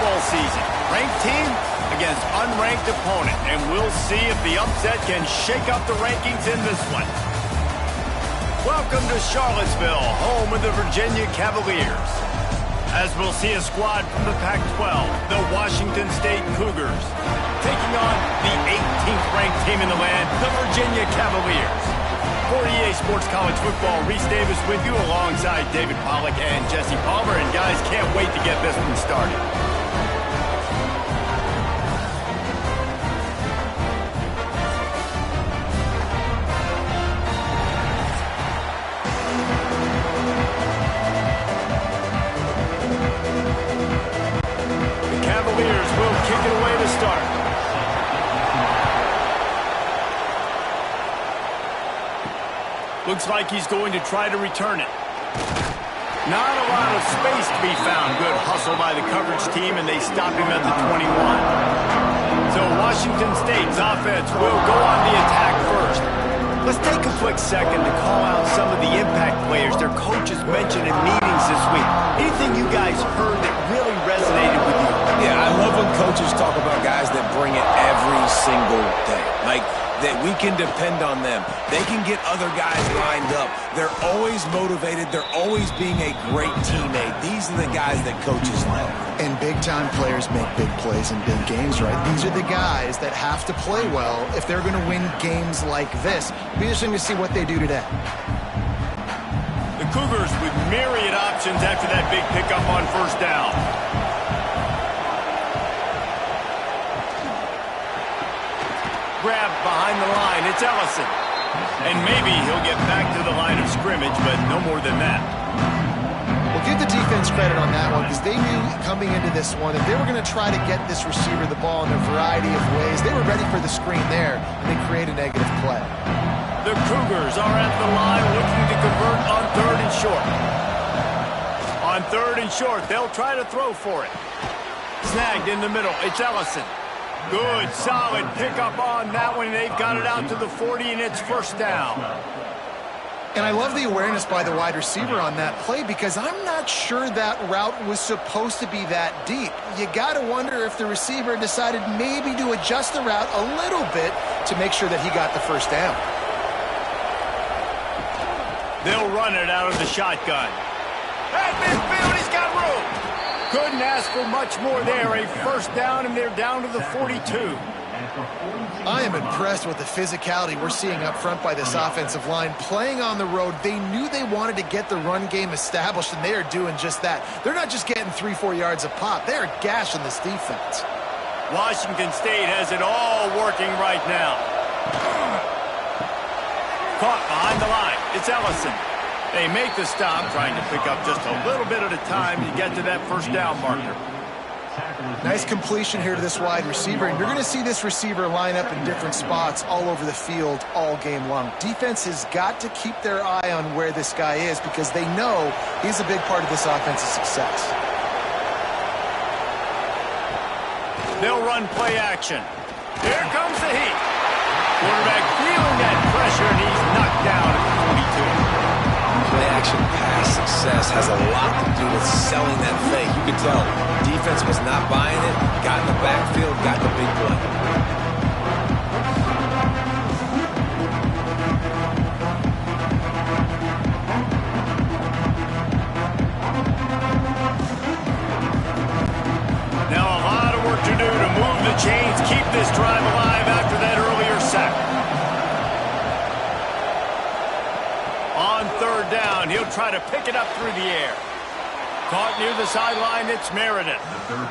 football season. Ranked team against unranked opponent, and we'll see if the upset can shake up the rankings in this one. Welcome to Charlottesville, home of the Virginia Cavaliers. As we'll see a squad from the Pac-12, the Washington State Cougars, taking on the 18th ranked team in the land, the Virginia Cavaliers. For EA Sports College Football, Reese Davis with you alongside David Pollack and Jesse Palmer. And guys, can't wait to get this one started. The Cavaliers will kick it away to start. Looks like he's going to try to return it. Not a lot of space to be found. Good hustle by the coverage team, and they stop him at the 21. So Washington State's offense will go on the attack first. Let's take a quick second to call out some of the impact players their coaches mentioned in meetings this week. Anything you guys heard that really resonated with you? Yeah, I love when coaches talk about guys that bring it every single day. Like, that we can depend on them. They can get other guys lined up. They're always motivated. They're always being a great teammate. These are the guys that coaches love. And big-time players make big plays in big games, right? These are the guys that have to play well if they're going to win games like this. Be interesting to see what they do today. The Cougars with myriad options after that big pickup on first down. Grab behind the line, it's Ellison. And maybe he'll get back to the line of scrimmage, but no more than that. Well, give the defense credit on that one, because they knew coming into this one that they were going to try to get this receiver the ball in a variety of ways. They were ready for the screen there, and they create a negative play. The Cougars are at the line looking to convert on 3rd and short. On 3rd and short, they'll try to throw for it. Snagged in the middle, it's Ellison. Good, solid pickup on that one. They've got it out to the 40, and it's first down. And I love the awareness by the wide receiver on that play, because I'm not sure that route was supposed to be that deep. You got to wonder if the receiver decided maybe to adjust the route a little bit to make sure that he got the first down. They'll run it out of the shotgun. At midfield, he's got room. Couldn't ask for much more there. A first down, and they're down to the 42. I am impressed with the physicality we're seeing up front by this offensive line. Playing on the road, they knew they wanted to get the run game established, and they are doing just that. They're not just getting 3-4 yards a pop. They are gashing this defense. Washington State has it all working right now. Caught behind the line. It's Ellison. They make the stop, trying to pick up just a little bit at a time to get to that first down marker. Nice completion here to this wide receiver, and you're going to see this receiver line up in different spots all over the field all game long. Defense has got to keep their eye on where this guy is, because they know he's a big part of this offense's success. They'll run play action. Here comes the heat. Quarterback feeling that pressure, and he's knocked down at the 22. Play-action pass success has a lot to do with selling that fake. You can tell defense was not buying it, got in the backfield, got the big play. Now a lot of work to do to move the chains, keep this drive alive after that earlier sack. On 3rd down, he'll try to pick it up through the air. Caught near the sideline, it's Meredith.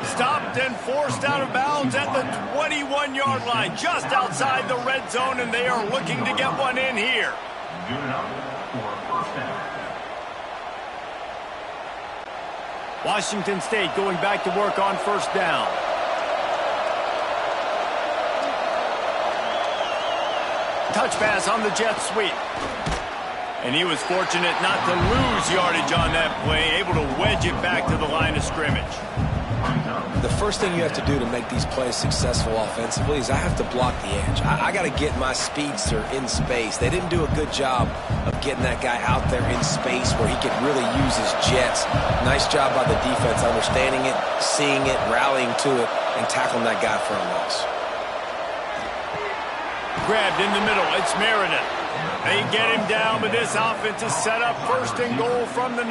Stopped and forced out of bounds at the 21-yard line, just outside the red zone, and they are looking to get one in here. Good enough for a first down. Washington State going back to work on first down. Touch pass on the jet sweep. And he was fortunate not to lose yardage on that play, able to wedge it back to the line of scrimmage. The first thing you have to do to make these plays successful offensively is I have to block the edge. I got to get my speedster in space. They didn't do a good job of getting that guy out there in space where he could really use his jets. Nice job by the defense understanding it, seeing it, rallying to it, and tackling that guy for a loss. Grabbed in the middle. It's Meredith. They get him down, but this offense is set up first and goal from the 9.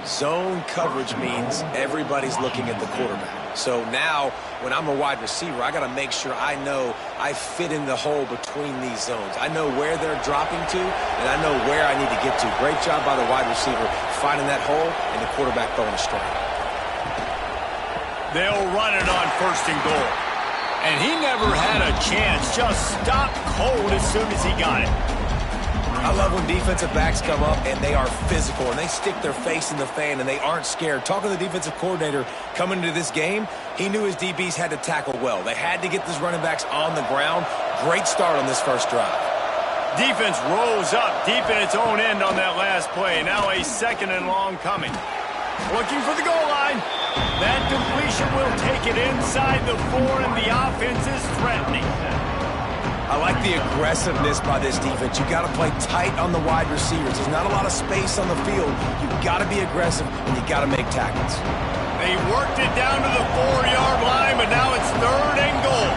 Zone coverage means everybody's looking at the quarterback. So now, when I'm a wide receiver, I got to make sure I know I fit in the hole between these zones. I know where they're dropping to, and I know where I need to get to. Great job by the wide receiver finding that hole, and the quarterback throwing a strike. They'll run it on first and goal. And he never had a chance. Just stopped cold as soon as he got it. I love when defensive backs come up and they are physical and they stick their face in the fan and they aren't scared. Talking to the defensive coordinator coming into this game, he knew his DBs had to tackle well. They had to get these running backs on the ground. Great start on this first drive. Defense rose up deep in its own end on that last play. Now a second and long coming. Looking for the goal line. That completion will take it inside the 4, and the offense is threatening. I like the aggressiveness by this defense. You got to play tight on the wide receivers. There's not a lot of space on the field. You got to be aggressive, and you got to make tackles. They worked it down to the 4-yard line, but now it's third and goal.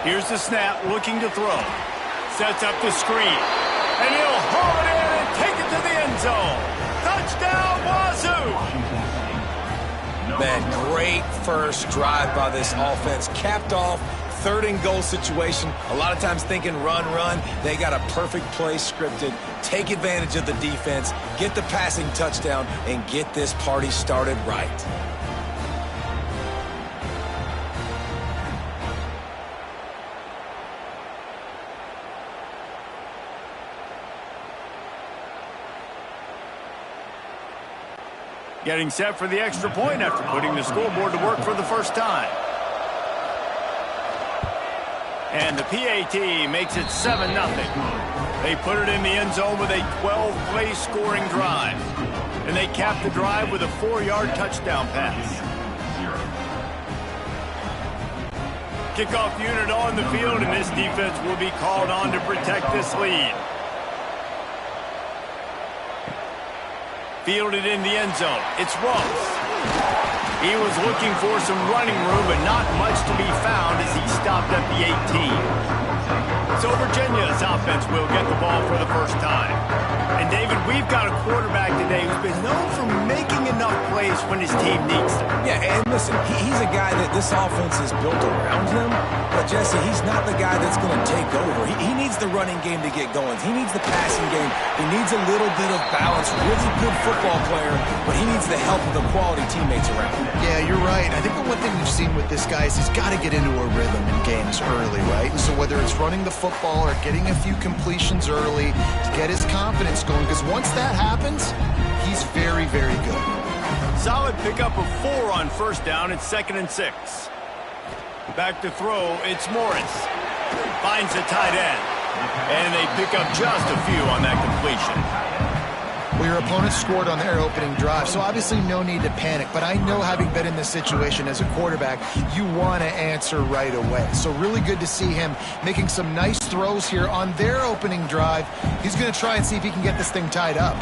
Here's the snap, looking to throw. Sets up the screen, and he'll haul it in and take it to the end zone. Touchdown, Wazoo! Man, great first drive by this offense. Capped off, third and goal situation. A lot of times thinking run. They got a perfect play scripted. Take advantage of the defense, get the passing touchdown, and get this party started right. Getting set for the extra point after putting the scoreboard to work for the first time. And the PAT makes it 7-0. They put it in the end zone with a 12-play scoring drive. And they cap the drive with a 4-yard touchdown pass. Kickoff unit on the field, and this defense will be called on to protect this lead. Fielded in the end zone. It's Ross. He was looking for some running room, but not much to be found as he stopped at the 18. So Virginia's offense will get the ball for the first time. And David, we've got a quarterback today who's been known for making enough plays when his team needs them. Yeah, and listen, he's a guy that this offense is built around him. But, Jesse, he's not the guy that's going to take over. He needs the running game to get going. He needs the passing game. He needs a little bit of balance. Really good football player, but he needs the help of the quality teammates around him. Yeah, you're right. I think the one thing we've seen with this guy is he's got to get into a rhythm in games early, right? And so whether it's running the football or getting a few completions early to get his confidence going, because once that happens, he's very, very good. Solid pickup of 4 on first down. It's 2nd and 6. Back to throw, it's Morris. Finds the tight end. And they pick up just a few on that completion. Well, your opponent scored on their opening drive, so obviously no need to panic. But I know, having been in this situation as a quarterback, you want to answer right away. So really good to see him making some nice throws here on their opening drive. He's going to try and see if he can get this thing tied up.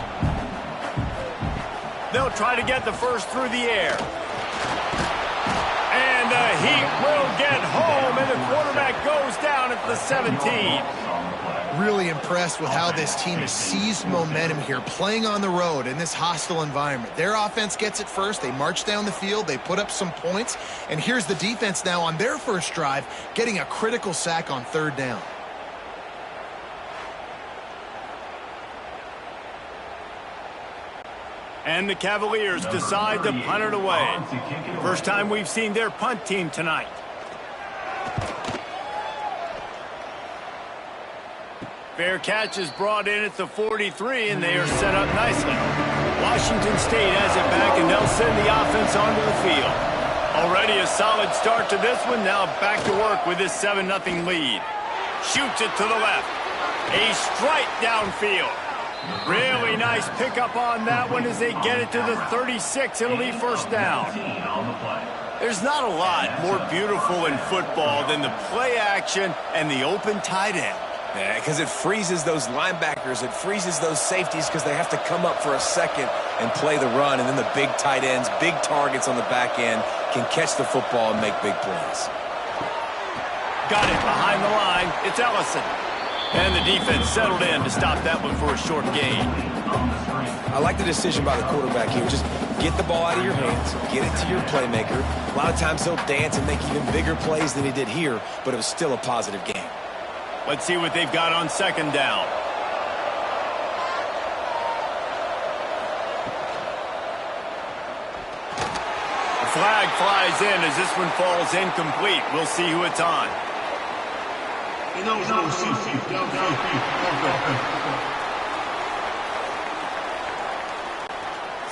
They'll try to get the first through the air. And the Heat will get home, and the quarterback goes down at the 17. Really impressed with how this team has seized momentum here, playing on the road in this hostile environment. Their offense gets it first. They march down the field. They put up some points. And here's the defense now on their first drive, getting a critical sack on third down. And the Cavaliers decide to punt it away. First time we've seen their punt team tonight. Fair catch is brought in at the 43, and they are set up nicely. Washington State has it back, and they'll send the offense onto the field. Already a solid start to this one. Now back to work with this 7-0 lead. Shoots it to the left. A strike downfield. Really nice pickup on that one as they get it to the 36. It'll be first down. There's not a lot more beautiful in football than the play action and the open tight end. Yeah, because it freezes those linebackers. It freezes those safeties because they have to come up for a second and play the run. And then the big tight ends, big targets on the back end can catch the football and make big plays. Got it behind the line. It's Ellison. And the defense settled in to stop that one for a short gain. I like the decision by the quarterback here. Just get the ball out of your hands, get it to your playmaker. A lot of times he'll dance and make even bigger plays than he did here, but it was still a positive game. Let's see what they've got on second down. The flag flies in as this one falls incomplete. We'll see who it's on.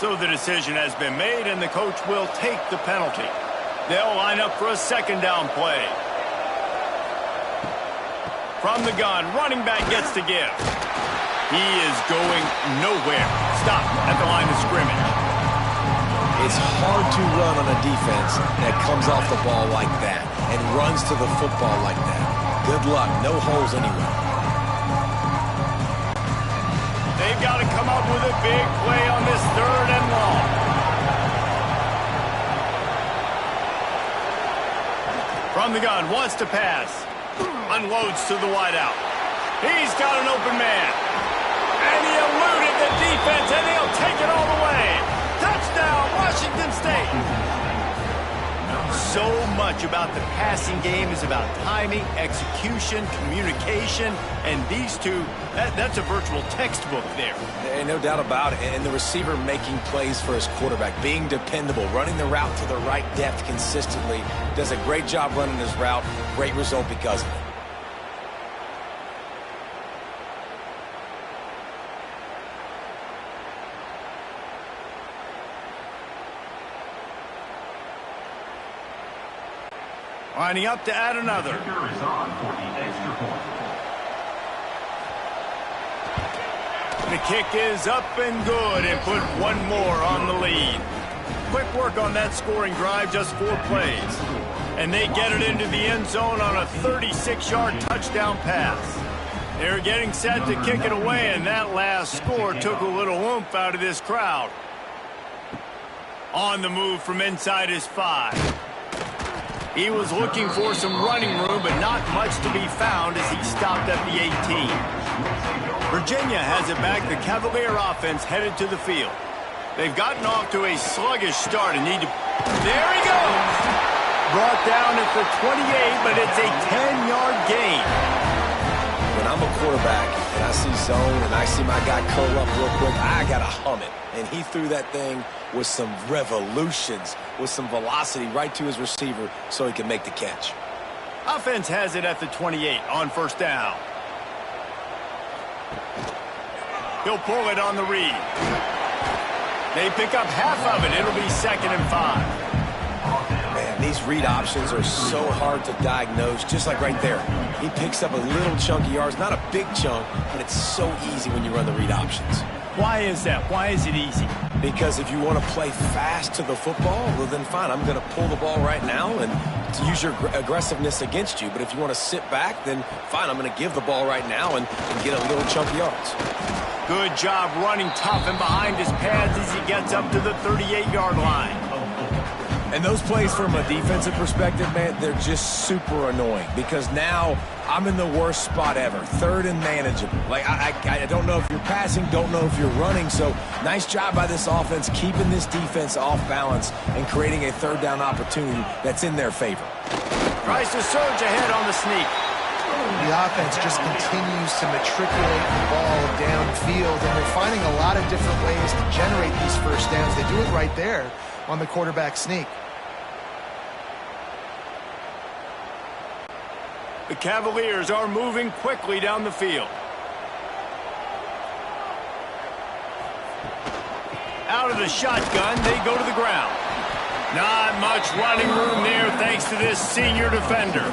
So the decision has been made, and the coach will take the penalty. They'll line up for a second down play. From the gun, running back gets to give. He is going nowhere. Stop at the line of scrimmage. It's hard to run on a defense that comes off the ball like that and runs to the football like that. Good luck. No holes anywhere. They've got to come up with a big play on this third and long. From the gun, wants to pass. Unloads to the wideout. He's got an open man. And he eluded the defense, and he'll take it all the way. Touchdown, Washington State. So much about the passing game is about timing, execution, communication, and these two, that's a virtual textbook there. And no doubt about it. And the receiver making plays for his quarterback, being dependable, running the route to the right depth consistently. Does a great job running his route. Great result because of it. Lining up to add another. The kick is up and good and put one more on the lead. Quick work on that scoring drive, just 4 plays. And they get it into the end zone on a 36-yard touchdown pass. They're getting set to kick it away, and that last score took a little oomph out of this crowd. On the move from inside his 5. He was looking for some running room, but not much to be found as he stopped at the 18. Virginia has it back. The Cavalier offense headed to the field. They've gotten off to a sluggish start and need to... There he goes! Brought down at the 28, but it's a 10-yard gain. When I'm a quarterback and I see zone and I see my guy curl up real quick, I got to hum it. And he threw that thing with some revolutions, with some velocity right to his receiver so he can make the catch. Offense has it at the 28 on first down. He'll pull it on the read. They pick up half of it. It'll be 2nd and 5. Man, these read options are so hard to diagnose, just like right there. He picks up a little chunk of yards, not a big chunk, but it's so easy when you run the read options. Why is that? Why is it easy? Because if you want to play fast to the football, well then fine, I'm going to pull the ball right now and to use your aggressiveness against you. But if you want to sit back, then fine, I'm going to give the ball right now and get a little chunk of yards. Good job running tough and behind his pads as he gets up to the 38-yard line. And those plays from a defensive perspective, man, they're just super annoying because now I'm in the worst spot ever, 3rd and manageable. Like, I don't know if you're passing, don't know if you're running, so nice job by this offense keeping this defense off balance and creating a 3rd down opportunity that's in their favor. Tries to surge ahead on the sneak. The offense just continues to matriculate the ball downfield, and they're finding a lot of different ways to generate these first downs. They do it right there on the quarterback sneak. The Cavaliers are moving quickly down the field. Out of the shotgun, they go to the ground. Not much running room there thanks to this senior defender.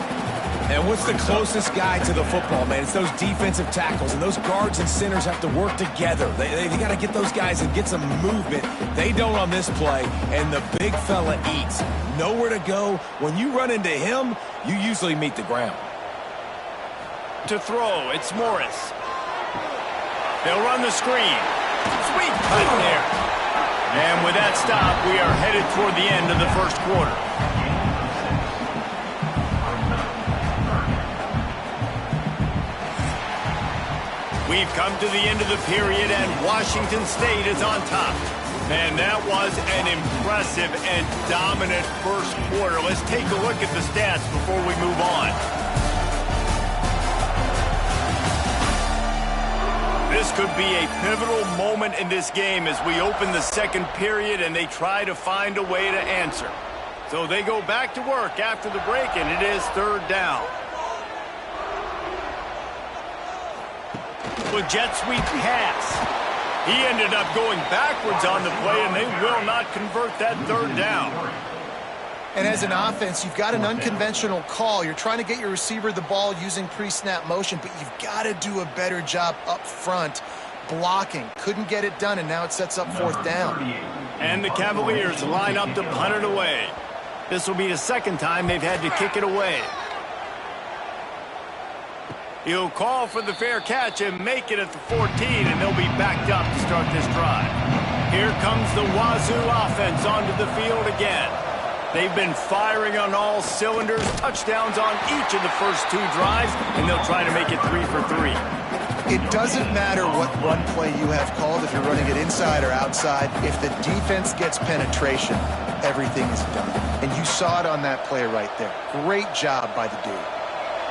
And what's the closest guy to the football, man? It's those defensive tackles, and those guards and centers have to work together. They got to get those guys and get some movement. They don't on this play, and the big fella eats. Nowhere to go. When you run into him, you usually meet the ground. To throw, it's Morris. They'll run the screen. Sweet cut there. And with that stop, we are headed toward the end of the first quarter. We've come to the end of the period, and Washington State is on top. Man, that was an impressive and dominant first quarter. Let's take a look at the stats before we move on. This could be a pivotal moment in this game as we open the second period and they try to find a way to answer. So they go back to work after the break, and it is third down. With jet sweep pass. He ended up going backwards on the play, and they will not convert that third down. And as an offense, you've got an unconventional call. You're trying to get your receiver the ball using pre-snap motion, but you've got to do a better job up front blocking. Couldn't get it done, and now it sets up fourth down. And the Cavaliers line up to punt it away. This will be the second time they've had to kick it away. He'll call for the fair catch and make it at the 14, and they'll be backed up to start this drive. Here comes the Wazoo offense onto the field again. They've been firing on all cylinders, touchdowns on each of the first two drives, and they'll try to make it 3 for 3. It doesn't matter what run play you have called, if you're running it inside or outside. If the defense gets penetration, everything is done. And you saw it on that play right there. Great job by the dude.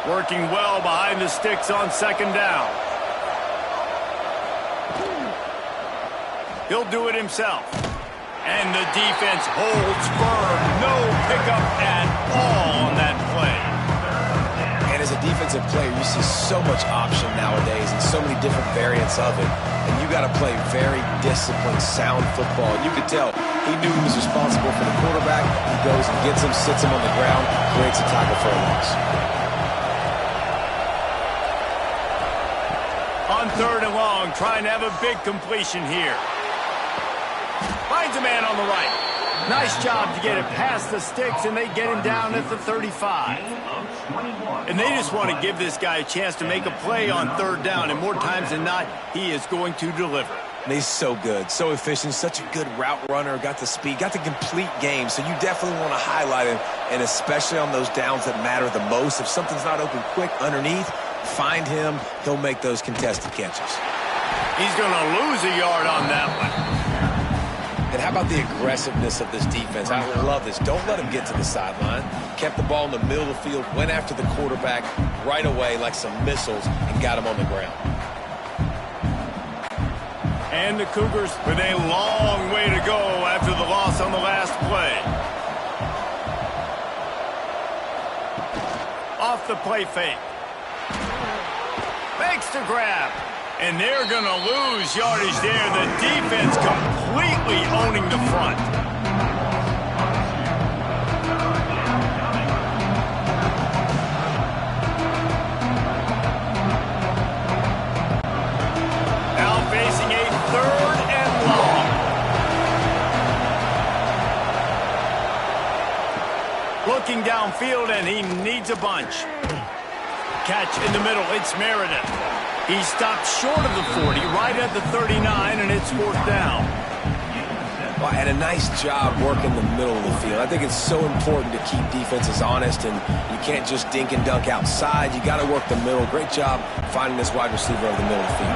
Working well behind the sticks on second down. He'll do it himself. And the defense holds firm. No pickup at all on that play. And as a defensive player, you see so much option nowadays and so many different variants of it. And you got to play very disciplined, sound football. And you could tell he knew he was responsible for the quarterback. He goes and gets him, sits him on the ground, creates a tackle for a loss. On third and long, trying to have a big completion here. Finds a man on the right. Nice job to get it past the sticks, and they get him down at the 35. And they just want to give this guy a chance to make a play on third down, and more times than not, he is going to deliver. And he's so good, so efficient, such a good route runner, got the speed, got the complete game, so you definitely want to highlight him, and especially on those downs that matter the most. If something's not open quick underneath, find him, he'll make those contested catches. He's going to lose a yard on that one. And how about the aggressiveness of this defense? I love this. Don't let him get to the sideline. Kept the ball in the middle of the field, went after the quarterback right away like some missiles, and got him on the ground. And the Cougars with a long way to go after the loss on the last play. Off the play fake. Makes the grab. And they're going to lose yardage there. The defense completely owning the front. Now facing a third and long. Looking downfield, and he needs a bunch. Catch in the middle. It's Meredith. He stopped short of the 40, right at the 39, and it's fourth down. Well, and a nice job working the middle of the field. I think it's so important to keep defenses honest, and you can't just dink and dunk outside. You got to work the middle. Great job finding this wide receiver over the middle of the field.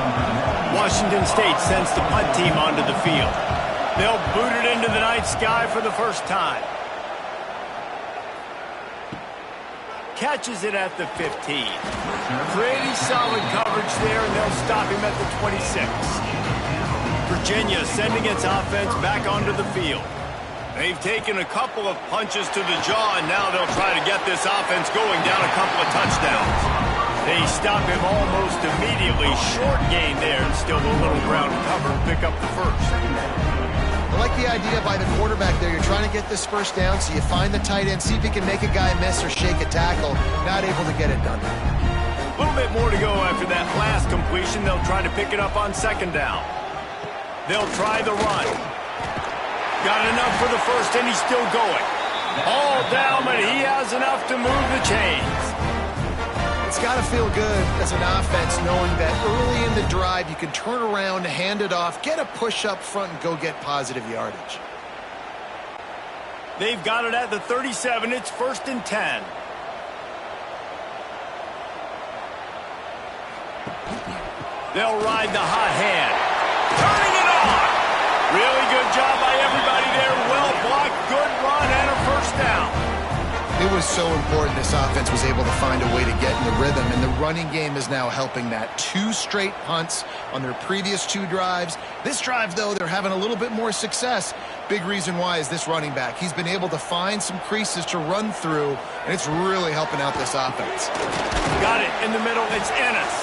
Washington State sends the punt team onto the field. They'll boot it into the night sky for the first time. Catches it at the 15. Pretty solid coverage there, and they'll stop him at the 26. Virginia sending its offense back onto the field. They've taken a couple of punches to the jaw, and now they'll try to get this offense going down a couple of touchdowns. They stop him almost immediately. Short gain there, and still a little ground cover to pick up the first. I like the idea by the quarterback there. You're trying to get this first down, so you find the tight end, see if he can make a guy miss or shake a tackle. Not able to get it done. A little bit more to go after that last completion. They'll try to pick it up on second down. They'll try the run. Got enough for the first, and he's still going. All down, but he has enough to move the chains. It's got to feel good as an offense knowing that early in the drive you can turn around, hand it off, get a push up front, and go get positive yardage. They've got it at the 37. It's 1st and 10. They'll ride the hot hand. Turning it on! Really good job by everybody there. Well blocked, good run, and a first down. It was so important this offense was able to find a way to get in the rhythm, and the running game is now helping that. 2 straight punts on their previous 2 drives. This drive, though, they're having a little bit more success. Big reason why is this running back. He's been able to find some creases to run through, and it's really helping out this offense. Got it in the middle. It's Ennis.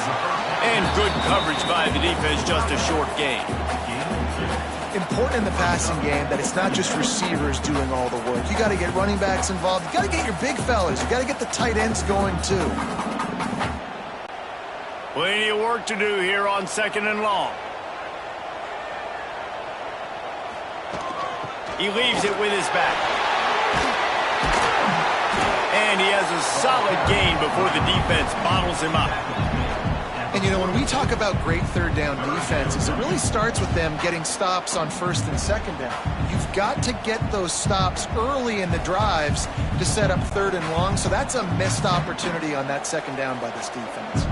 And good coverage by the defense, just a short gain. Important in the passing game that it's not just receivers doing all the work. You got to get running backs involved. You got to get your big fellas. You got to get the tight ends going too. Plenty of work to do here on 2nd and long. He leaves it with his back. And he has a solid gain before the defense bottles him up. And, you know, when we talk about great third down defenses, it really starts with them getting stops on 1st and 2nd down. You've got to get those stops early in the drives to set up 3rd and long, so that's a missed opportunity on that 2nd down by this defense.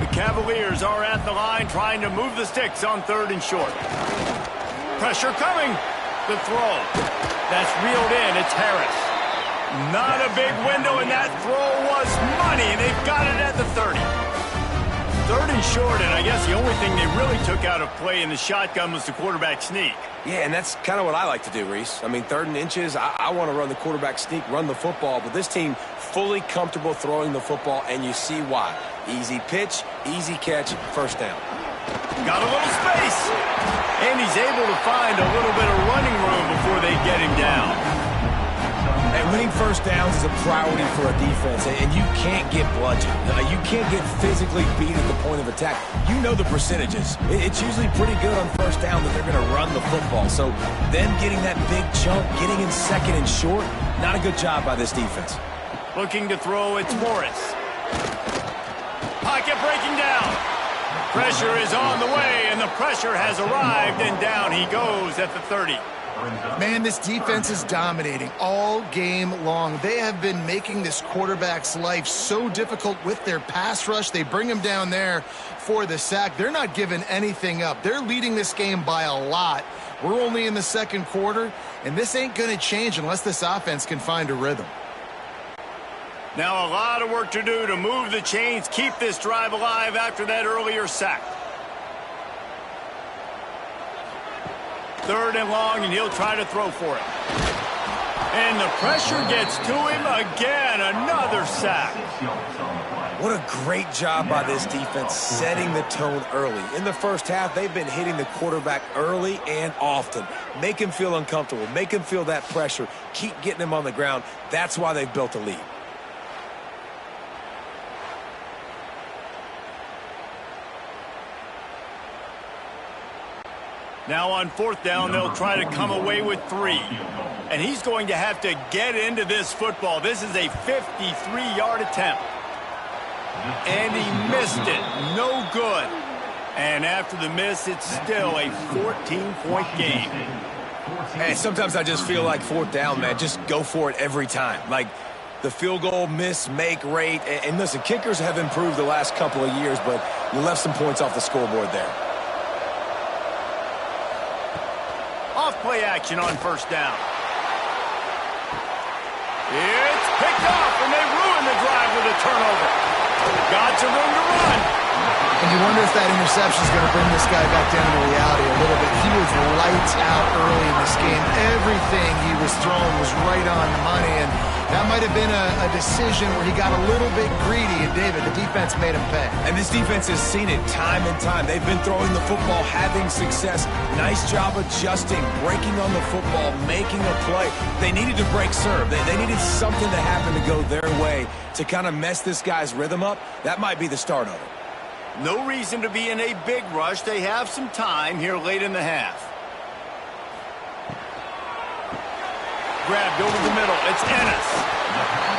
The Cavaliers are at the line trying to move the sticks on 3rd and short. Pressure coming. The throw. That's reeled in. It's Harris. Not a big window, and that throw was money, and they've got it at the 30. 3rd and short, and I guess the only thing they really took out of play in the shotgun was the quarterback sneak. Yeah, and that's kind of what I like to do, Reese. I mean, 3rd and inches, I want to run the quarterback sneak, run the football, but this team fully comfortable throwing the football, and you see why. Easy pitch, easy catch, first down. Got a little space, and he's able to find a little bit of running room before they get him down. And winning first downs is a priority for a defense, and you can't get bludgeoned. You can't get physically beat at the point of attack. You know the percentages. It's usually pretty good on first down that they're going to run the football. So them getting that big chunk, getting in 2nd and short, not a good job by this defense. Looking to throw, it's Morris. Pocket breaking down. Pressure is on the way, and the pressure has arrived, and down he goes at the 30. Man, this defense is dominating all game long. They have been making this quarterback's life so difficult with their pass rush. They bring him down there for the sack. They're not giving anything up. They're leading this game by a lot. We're only in the 2nd quarter, and this ain't going to change unless this offense can find a rhythm. Now a lot of work to do to move the chains, keep this drive alive after that earlier sack. 3rd and long, and he'll try to throw for it. And the pressure gets to him again. Another sack. What a great job by this defense setting the tone early. In the first half, they've been hitting the quarterback early and often. Make him feel uncomfortable. Make him feel that pressure. Keep getting him on the ground. That's why they've built a lead. Now on 4th down, they'll try to come away with 3. And he's going to have to get into this football. This is a 53-yard attempt. And he missed it. No good. And after the miss, it's still a 14-point game. Hey, sometimes I just feel like 4th down, man. Just go for it every time. Like the field goal miss-make rate. And listen, kickers have improved the last couple of years, but you left some points off the scoreboard there. Off-play action on 1st down. It's picked off, and they ruin the drive with a turnover. Got some room to run. And you wonder if that interception is going to bring this guy back down to reality a little bit. He was lights out early in this game. Everything he was throwing was right on the money, and That might have been a decision where he got a little bit greedy, and David, the defense made him pay. And this defense has seen it time and time. They've been throwing the football, having success. Nice job adjusting, breaking on the football, making a play. They needed to break serve. They needed something to happen to go their way to kind of mess this guy's rhythm up. That might be the start of it. No reason to be in a big rush. They have some time here late in the half. Grabbed over the middle. It's Ennis.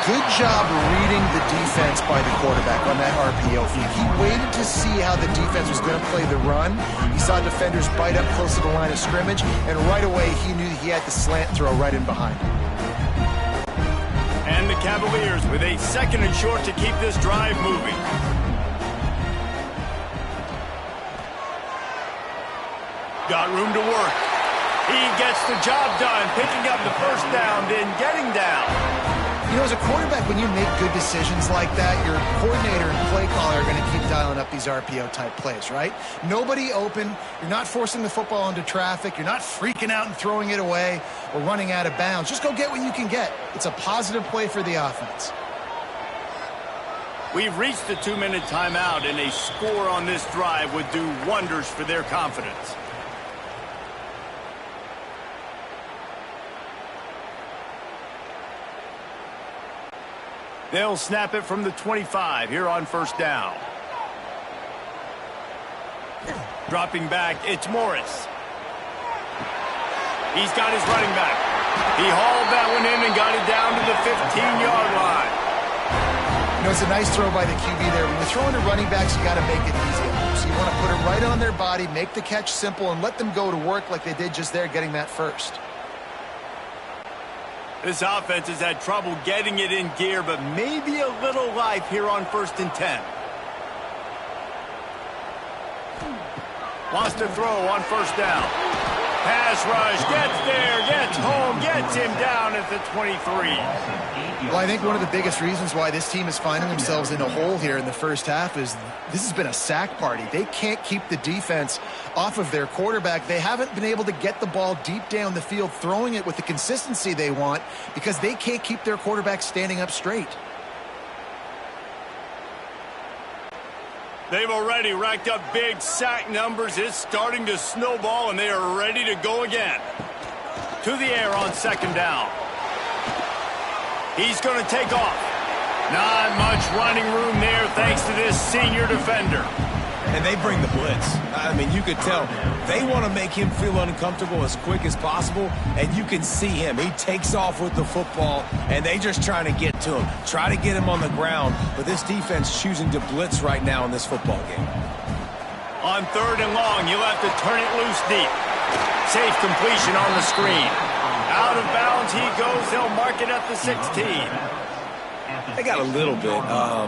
Good job reading the defense by the quarterback on that RPO feed. He waited to see how the defense was going to play the run. He saw defenders bite up close to the line of scrimmage, and right away he knew he had the slant throw right in behind. And the Cavaliers with a 2nd and short to keep this drive moving. Got room to work. He gets the job done, picking up the first down, then getting down. You know, as a quarterback, when you make good decisions like that, your coordinator and play caller are going to keep dialing up these RPO-type plays, right? Nobody open. You're not forcing the football into traffic. You're not freaking out and throwing it away or running out of bounds. Just go get what you can get. It's a positive play for the offense. We've reached the 2-minute timeout, and a score on this drive would do wonders for their confidence. They'll snap it from the 25 here on first down. Dropping back, it's Morris. He's got his running back. He hauled that one in and got it down to the 15-yard line. You know, it's a nice throw by the QB there. When you're throwing to running backs, you got to make it easy. So you want to put it right on their body, make the catch simple, and let them go to work like they did just there, getting that first. This offense has had trouble getting it in gear, but maybe a little life here on 1st and 10. Wants to throw on first down. Pass rush, gets there, gets home, gets him down at the 23. Well, I think one of the biggest reasons why this team is finding themselves in a hole here in the first half is this has been a sack party. They can't keep the defense off of their quarterback. They haven't been able to get the ball deep down the field, throwing it with the consistency they want because they can't keep their quarterback standing up straight. They've already racked up big sack numbers. It's starting to snowball, and they are ready to go again. To the air on 2nd down. He's going to take off. Not much running room there thanks to this senior defender. And they bring the blitz. I mean, you could tell they want to make him feel uncomfortable as quick as possible, and you can see him. He takes off with the football, and they just trying to get to him, try to get him on the ground, but this defense choosing to blitz right now in this football game. On 3rd and long, you'll have to turn it loose deep. Safe completion on the screen. Out of bounds he goes. They'll mark it at the 16. They got a little bit,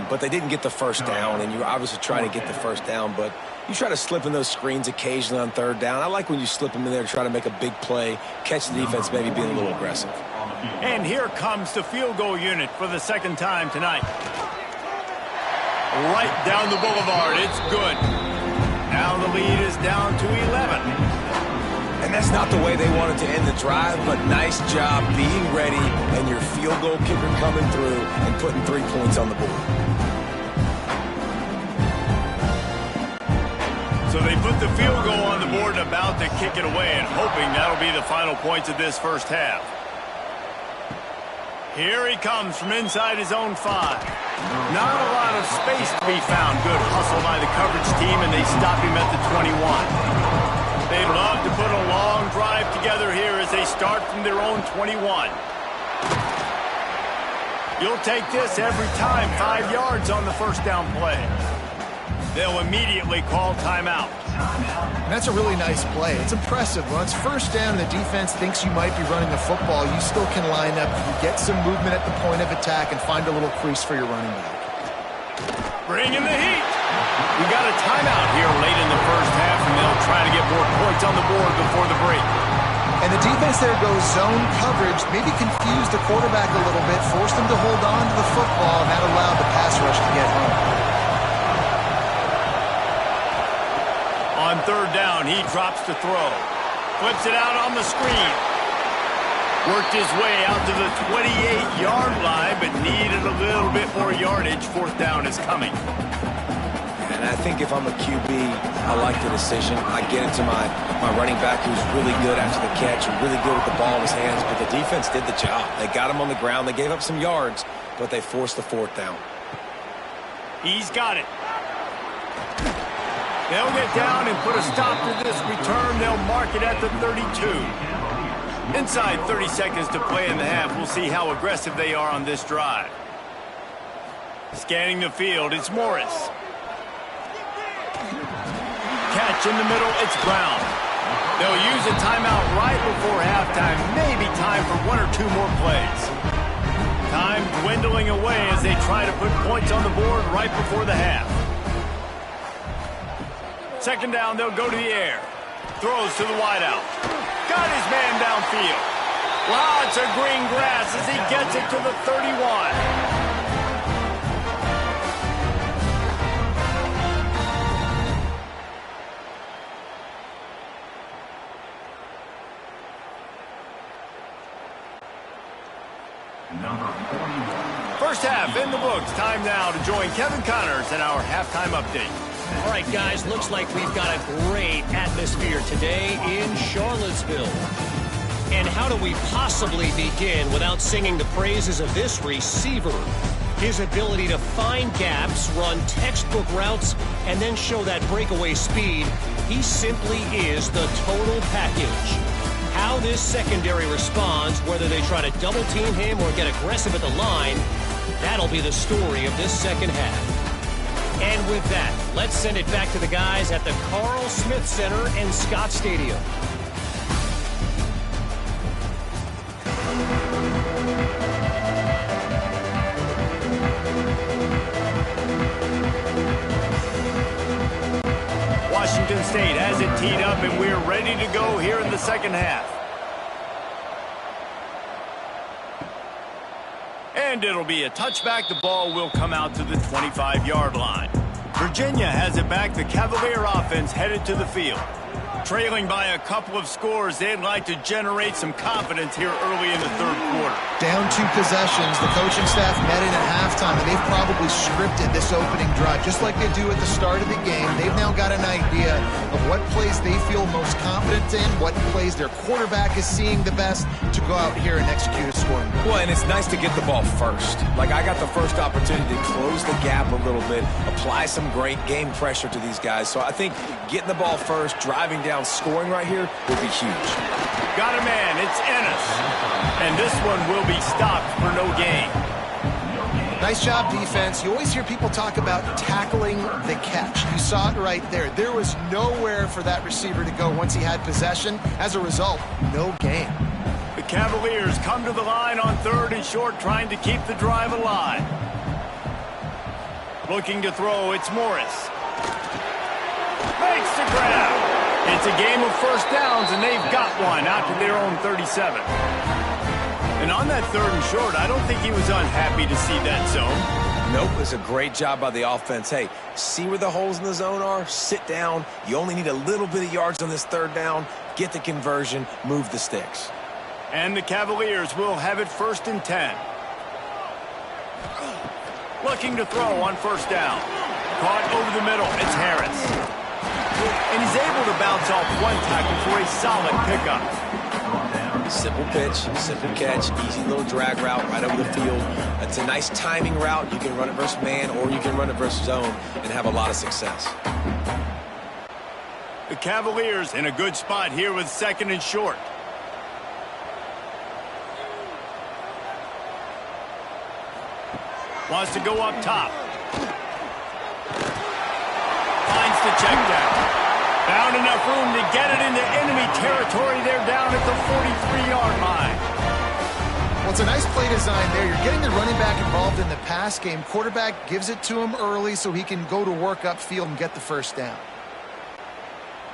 but they didn't get the first down, and you're obviously trying to get the first down, but you try to slip in those screens occasionally on 3rd down. I like when you slip them in there to try to make a big play, catch the defense maybe being a little aggressive. And here comes the field goal unit for the 2nd time tonight. Right down the boulevard. It's good. Now the lead is down to 11. And that's not the way they wanted to end the drive, but nice job being ready and your field goal kicker coming through and putting 3 points on the board. So they put the field goal on the board and about to kick it away and hoping that'll be the final points of this first half. Here he comes from inside his own 5. Not a lot of space to be found. Good hustle by the coverage team, and they stop him at the 21. They'd love to put a long drive together here as they start from their own 21. You'll take this every time. 5 yards on the first down play. They'll immediately call timeout. And that's a really nice play. It's impressive. When it's first down and the defense thinks you might be running the football, you still can line up. You get some movement at the point of attack and find a little crease for your running back. Bring in the heat. We got a timeout here late in the first half, and they'll try to get more points on the board before the break. And the defense there goes zone coverage, maybe confused the quarterback a little bit, forced him to hold on to the football, and that allowed the pass rush to get home. On 3rd down, he drops to throw. Flips it out on the screen. Worked his way out to the 28-yard line, but needed a little bit more yardage. Fourth down is coming. And I think if I'm a QB, I like the decision. I get it to my running back who's really good after the catch, really good with the ball in his hands, but the defense did the job. They got him on the ground. They gave up some yards, but they forced the fourth down. He's got it. They'll get down and put a stop to this return. They'll mark it at the 32. Inside 30 seconds to play in the half. We'll see how aggressive they are on this drive. Scanning the field, it's Morris. Catch in the middle, it's Brown. They'll use a timeout right before halftime. Maybe time for one or two more plays. Time dwindling away as they try to put points on the board right before the half. Second down, they'll go to the air. Throws to the wideout. Got his man downfield. Lots of green grass as he gets it to the 31. Number 41. First half in the books. Time now to join Kevin Connors in our halftime update. All right, guys, looks like we've got a great atmosphere today in Charlottesville. And how do we possibly begin without singing the praises of this receiver? His ability to find gaps, run textbook routes, and then show that breakaway speed. He simply is the total package. How this secondary responds, whether they try to double team him or get aggressive at the line, that'll be the story of this second half. And with that, let's send it back to the guys at the Carl Smith Center and Scott Stadium. Washington State has it teed up, and we're ready to go here in the second half. And it'll be a touchback. The ball will come out to the 25-yard line. Virginia has it back. The Cavalier offense headed to the field. Trailing by a couple of scores, they'd like to generate some confidence here early in the third quarter. Down 2 possessions, the coaching staff met in at halftime, and they've probably scripted this opening drive just like they do at the start of the game. They've now got an idea of what plays they feel most confident in, what plays their quarterback is seeing the best to go out here and execute a scoring goal. Well, and it's nice to get the ball first. Like, I got the first opportunity to close the gap a little bit, apply some great game pressure to these guys. So I think getting the ball first, driving down, scoring right here will be huge. Got a man, it's Ennis. And this one will be stopped for no gain. Nice job, defense. You always hear people talk about tackling the catch. You saw it right there. There was nowhere for that receiver to go once he had possession. As a result, no gain. The Cavaliers come to the line on third and short, trying to keep the drive alive. Looking to throw, it's Morris. Makes the grab. It's a game of first downs, and they've got one out to their own 37. And on that third and short, I don't think he was unhappy to see that zone. Nope, it's a great job by the offense. Hey, see where the holes in the zone are? Sit down. You only need a little bit of yards on this third down. Get the conversion. Move the sticks. And the Cavaliers will have it 1st and 10. Looking to throw on first down. Caught over the middle. It's Harris. And he's able to bounce off one tackle for a solid pickup. Simple pitch, simple catch, easy little drag route right over the field. It's a nice timing route. You can run it versus man or you can run it versus zone and have a lot of success. The Cavaliers in a good spot here with 2nd and short. Wants to go up top. Finds the check down. Found enough room to get it into enemy territory. They're down at the 43-yard line. Well, it's a nice play design there. You're getting the running back involved in the pass game. Quarterback gives it to him early so he can go to work upfield and get the first down.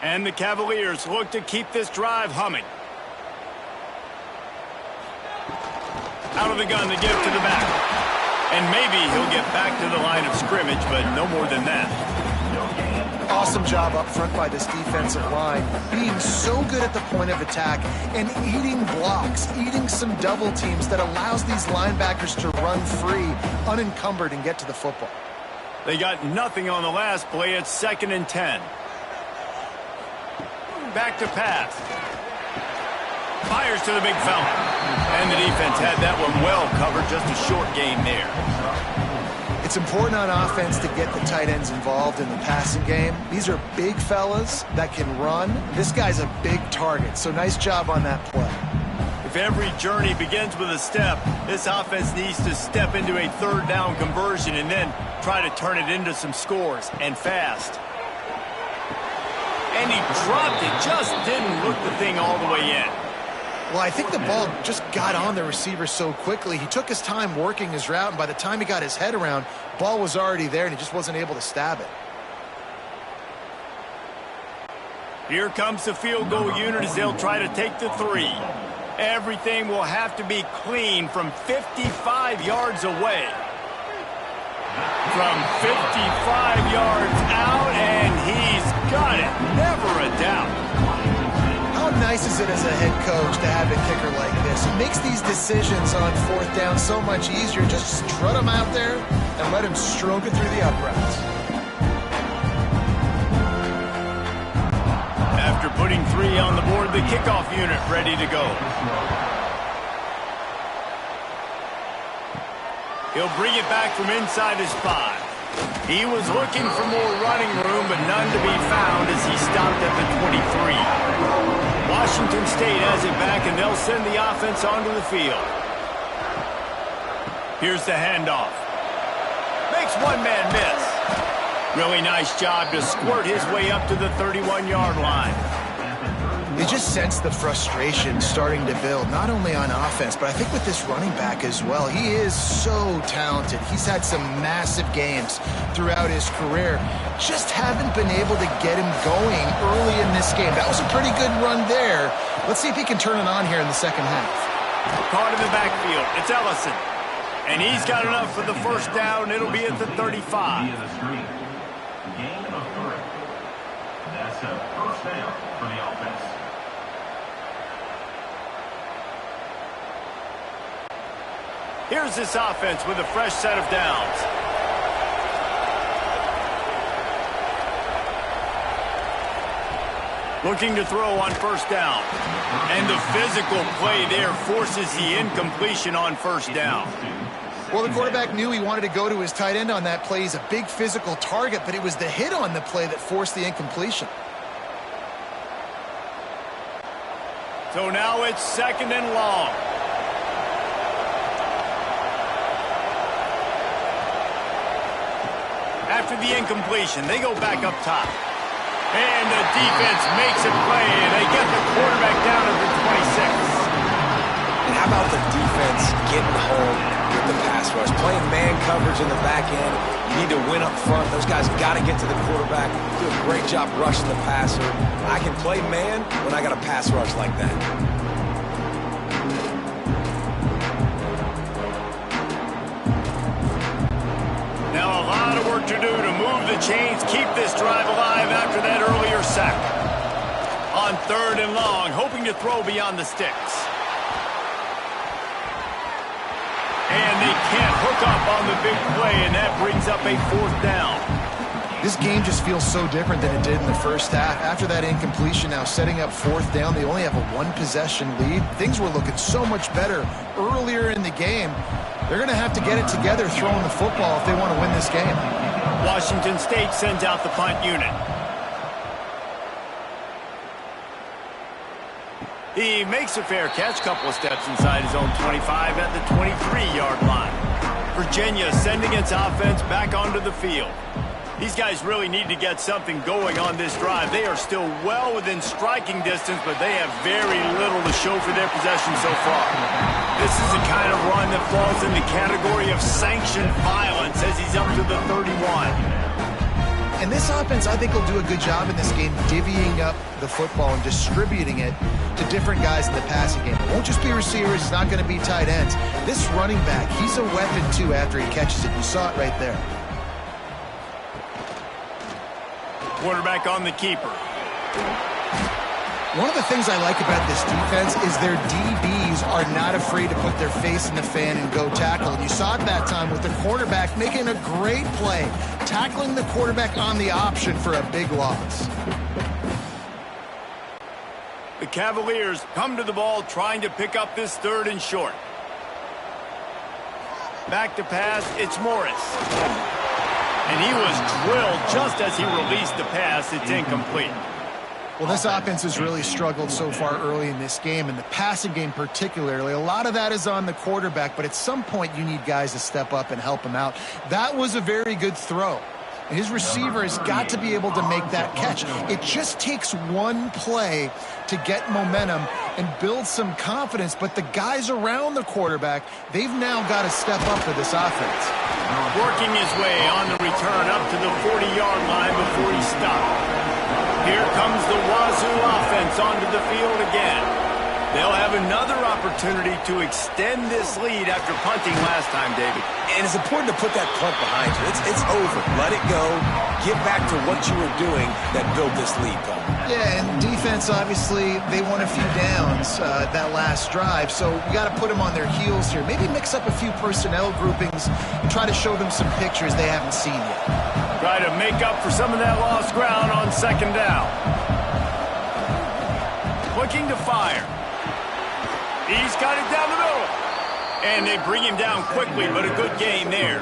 And the Cavaliers look to keep this drive humming. Out of the gun, the give to the back. And maybe he'll get back to the line of scrimmage, but no more than that. Awesome job up front by this defensive line, being so good at the point of attack and eating blocks, eating some double teams that allows these linebackers to run free, unencumbered, and get to the football. They got nothing on the last play. It's 2nd and 10. Back to pass. Fires to the big fella. And the defense had that one well covered. Just a short gain there. It's important on offense to get the tight ends involved in the passing game. These are big fellas that can run. This guy's a big target, so nice job on that play. If every journey begins with a step, this offense needs to step into a 3rd down conversion and then try to turn it into some scores, and fast. And he dropped it, just didn't look the thing all the way in. Well, I think the ball just got on the receiver so quickly. He took his time working his route, and by the time he got his head around, ball was already there, and he just wasn't able to stab it. Here comes the field goal unit as they'll try to take the 3. Everything will have to be clean from 55 yards away. From 55 yards out, and he's got it. Never a doubt. How nice is it as a head coach to have a kicker like this? It makes these decisions on 4th down so much easier. Just strut him out there and let him stroke it through the uprights. After putting 3 on the board, the kickoff unit ready to go. He'll bring it back from inside his 5. He was looking for more running room, but none to be found as he stopped at the 23. Washington State has it back, and they'll send the offense onto the field. Here's the handoff. Makes one man miss. Really nice job to squirt his way up to the 31-yard line. You just sense the frustration starting to build, not only on offense, but I think with this running back as well. He is so talented. He's had some massive games throughout his career. Just haven't been able to get him going early in this game. That was a pretty good run there. Let's see if he can turn it on here in the second half. Caught in the backfield. It's Ellison. And he's got enough for the 1st down. It'll be at the 35. Gain of 3. That's a 1st down for the offense. Here's this offense with a fresh set of downs. Looking to throw on 1st down. And the physical play there forces the incompletion on 1st down. Well, the quarterback knew he wanted to go to his tight end on that play. He's a big physical target, but it was the hit on the play that forced the incompletion. So now it's 2nd and long. After the incompletion, they go back up top. And the defense makes a play, and they get the quarterback down at the 26. And how about the defense getting home with the pass rush? Playing man coverage in the back end. You need to win up front. Those guys got to get to the quarterback. Do a great job rushing the passer. I can play man when I got a pass rush like that. Now a lot of work to do to move the chains, keep this drive alive after that earlier sack. On 3rd and long, hoping to throw beyond the sticks. And they can't hook up on the big play, and that brings up a 4th down. This game just feels so different than it did in the first half. After that incompletion, now setting up 4th down, they only have a 1-possession lead. Things were looking so much better earlier in the game. They're going to have to get it together throwing the football if they want to win this game. Washington State sends out the punt unit. He makes a fair catch, couple of steps inside his own 25 at the 23-yard line. Virginia sending its offense back onto the field. These guys really need to get something going on this drive. They are still well within striking distance, but they have very little to show for their possession so far. This is the kind of run that falls in the category of sanctioned violence as he's up to the 31. And this offense, I think, will do a good job in this game divvying up the football and distributing it to different guys in the passing game. It won't just be receivers. It's not going to be tight ends. This running back, he's a weapon, too, after he catches it. You saw it right there. quarterback on the keeper. One of the things I like about this defense is their DBs are not afraid to put their face in the fan and go tackle. And you saw it that time with the quarterback making a great play, tackling the quarterback on the option for a big loss. The Cavaliers come to the ball trying to pick up this 3rd and short. Back to pass, it's Morris. And he was drilled just as he released the pass. It's incomplete. Well, this offense has really struggled so far early in this game, and the passing game particularly. A lot of that is on the quarterback, but at some point you need guys to step up and help him out. That was a very good throw. And his receiver has got to be able to make that catch. It just takes one play to get momentum and build some confidence, but the guys around the quarterback, they've now got to step up for this offense. Working his way on the return up to the 40-yard line before he stopped. Here comes the Wazoo offense onto the field again. They'll have another opportunity to extend this lead after punting last time, David. And it's important to put that punt behind you. It's over. Let it go. Get back to what you were doing that built this lead, Paul. Yeah, and defense, obviously, they won a few downs that last drive, so we got to put them on their heels here. Maybe mix up a few personnel groupings and try to show them some pictures they haven't seen yet. Try to make up for some of that lost ground on 2nd down. Looking to fire. He's got it down the middle. And they bring him down quickly, but a good game there.